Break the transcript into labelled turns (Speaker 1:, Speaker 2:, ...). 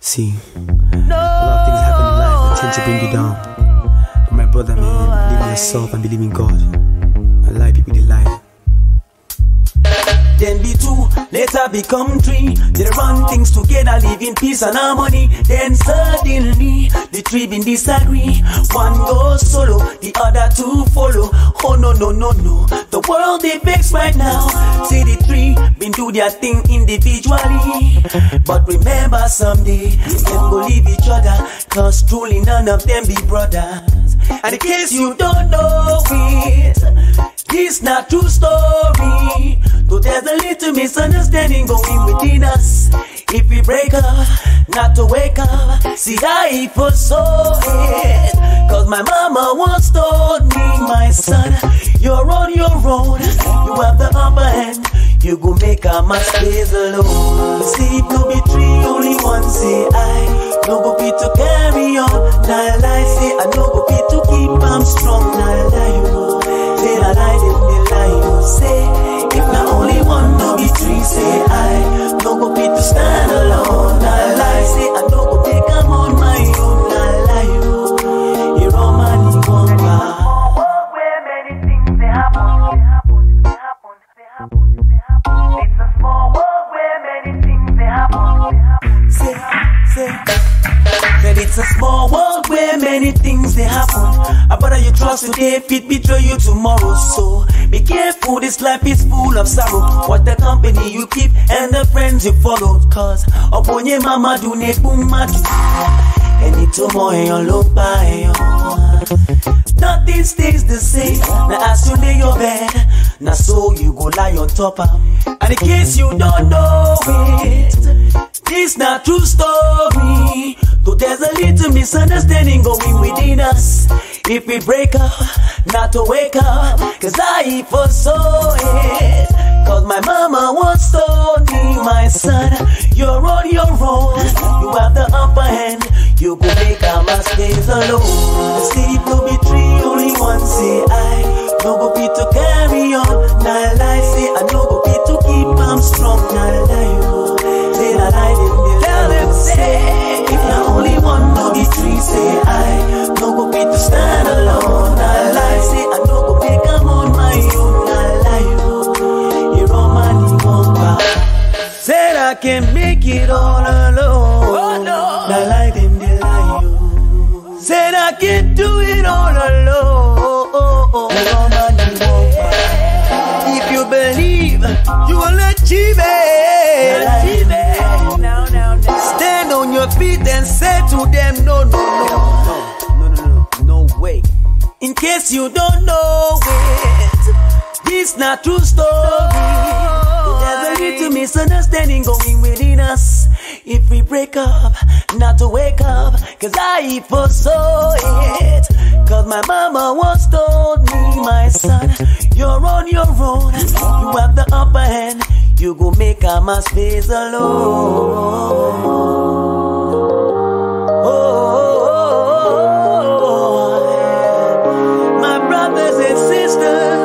Speaker 1: See, a lot of things happen in life that tend to bring you down. But my brother, man, believe in yourself and believe in God. A lie, people, they lie.
Speaker 2: Then be two, later become three. They run things together, live in peace and harmony. Then suddenly, the three been disagree. One goes solo, the other two follow. Oh no, no, no, no, the world they vex right now. See the three been do their thing individually. But remember someday, them go leave each other. Cause truly none of them be brothers. And in case you don't know it, this not true story. Though there's a little misunderstanding going within us. If we break up, not to wake up. See, I foresaw it. Cause my mama once told me, my son, you're on your own. You have the upper hand. You go make a man stays alone. See, it no be three, only one say I. No go be to carry on. Nah lie, say I no go be to keep am strong. Nah lie, say I lie, then they lie. Say if not only one, no be three, say I. No go be to stand alone. Nah lie, say I no go make am on my own. Nah lie, you're all money one bar.
Speaker 3: Where many things they happen. It's a small world where many things they happen.
Speaker 2: Said it's a small world where many things they happen. A brother you trust today fit betray you tomorrow. So be careful, this life is full of sorrow. What the company you keep and the friends you follow. Cause upon your mama do ne boom madu. And it's tomorrow look by. Nothing stays the same. Now as you lay your bed, now so you go lie on top of. And in case you don't know it, this not true story. Though there's a little misunderstanding going within us. If we break up, not to wake up. Cause I foresaw it. Cause my mama once told me, my son, you're on your own. You have the upper hand. You go make a man stays alone. Sleep no be three, only one say I. No go be to carry on. Nah lie, say I no go be to keep am strong. Nah lie, say nah lie, then they tell them say if not only one, no be three, say I. No go be to stand alone. Nah lie, say I no go make am on my own. Nah lie, you're all money one bar. Said I can make it all alone. Oh no, nah lie, them they lie you. Said I can do it all alone. You're all money one bar. If you believe, you will achieve it. Achieve it. Now. Stand on your feet and say to them, no way. In case you don't know it, this not true story. There's a little misunderstanding going within us. If we break up, not to wake up. Cause I foresaw it. Cause my mama once told me, my son, you're on your own. You have the upper hand. You go make a man space alone. My brothers and sisters.